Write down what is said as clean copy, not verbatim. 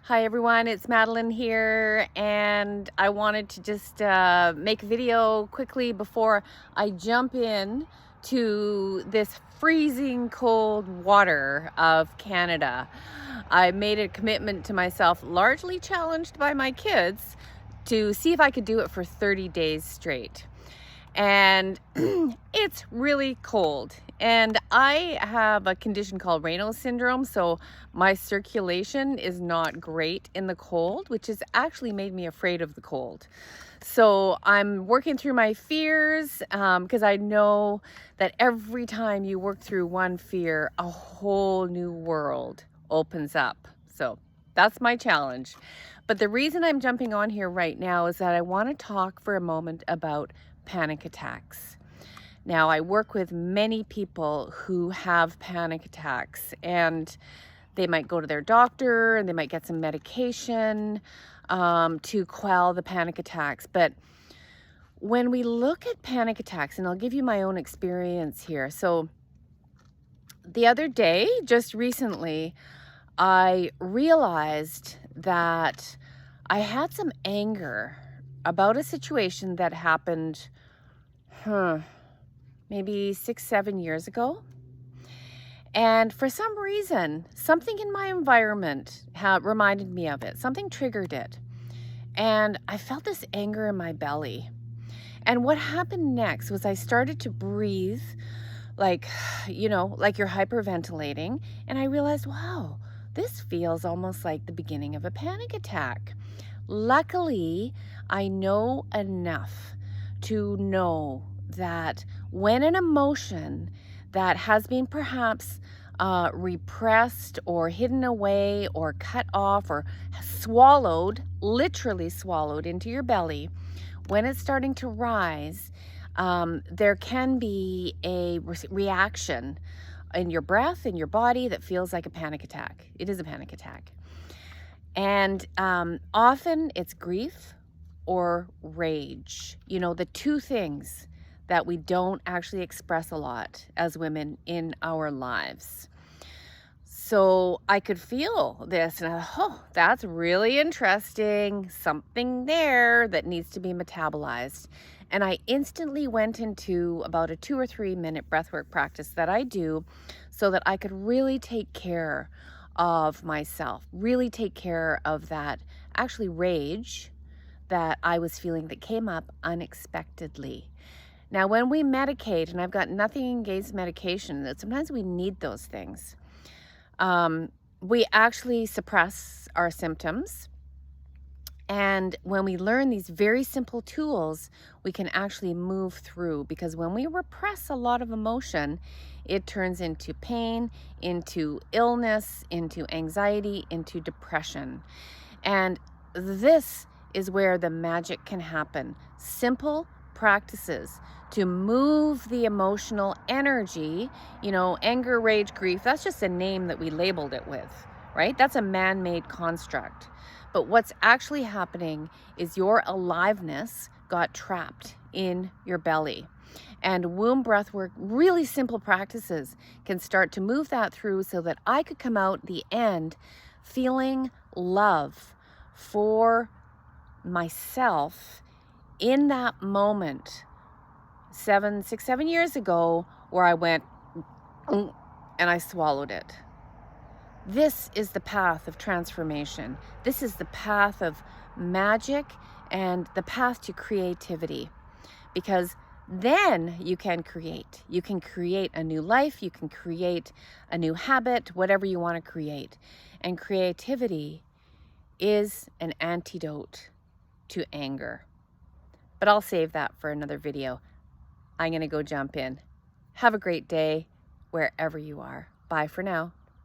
Hi everyone, it's Madeleine here, and I wanted to just make a video quickly before I jump in to this freezing cold water of Canada. I made a commitment to myself, largely challenged by my kids, to see if I could do it for 30 days straight. And it's really cold. And I have a condition called Raynaud's syndrome, so my circulation is not great in the cold, which has actually made me afraid of the cold. So I'm working through my fears because I know that every time you work through one fear, a whole new world opens up. So that's my challenge. But the reason I'm jumping on here right now is that I want to talk for a moment about panic attacks. Now, I work with many people who have panic attacks, and they might go to their doctor and they might get some medication to quell the panic attacks. But when we look at panic attacks, and I'll give you my own experience here. So the other day, just recently, I realized that I had some anger about a situation that happened maybe 6-7 years ago. And for some reason, something in my environment reminded me of it. Something triggered it. And I felt this anger in my belly. And what happened next was I started to breathe like you're hyperventilating. And I realized, wow, this feels almost like the beginning of a panic attack. Luckily, I know enough to know that when an emotion that has been perhaps repressed or hidden away or cut off or swallowed, literally swallowed into your belly, when it's starting to rise, there can be a reaction in your breath, in your body, that feels like a panic attack. It is a panic attack. And often it's grief or rage, the two things that we don't actually express a lot as women in our lives. So I could feel this, and I thought, oh, that's really interesting. Something there that needs to be metabolized. And I instantly went into about a 2 or 3 minute breathwork practice that I do so that I could really take care of myself, really take care of that actually rage that I was feeling that came up unexpectedly. Now, when we medicate, and I've got nothing against medication, that sometimes we need those things. We actually suppress our symptoms. And when we learn these very simple tools, we can actually move through, because when we repress a lot of emotion, it turns into pain, into illness, into anxiety, into depression. And this is where the magic can happen. Simple practices to move the emotional energy, anger, rage, grief, that's just a name that we labeled it with, right? That's a man-made construct. But what's actually happening is your aliveness got trapped in your belly. And womb breath work, really simple practices, can start to move that through so that I could come out the end feeling love for myself in that moment 6-7 years ago, where I went and I swallowed it. This is the path of transformation. This is the path of magic and the path to creativity, because then you can create. You can create a new life. You can create a new habit, whatever you want to create. And creativity is an antidote to anger. But I'll save that for another video. I'm going to go jump in. Have a great day wherever you are. Bye for now.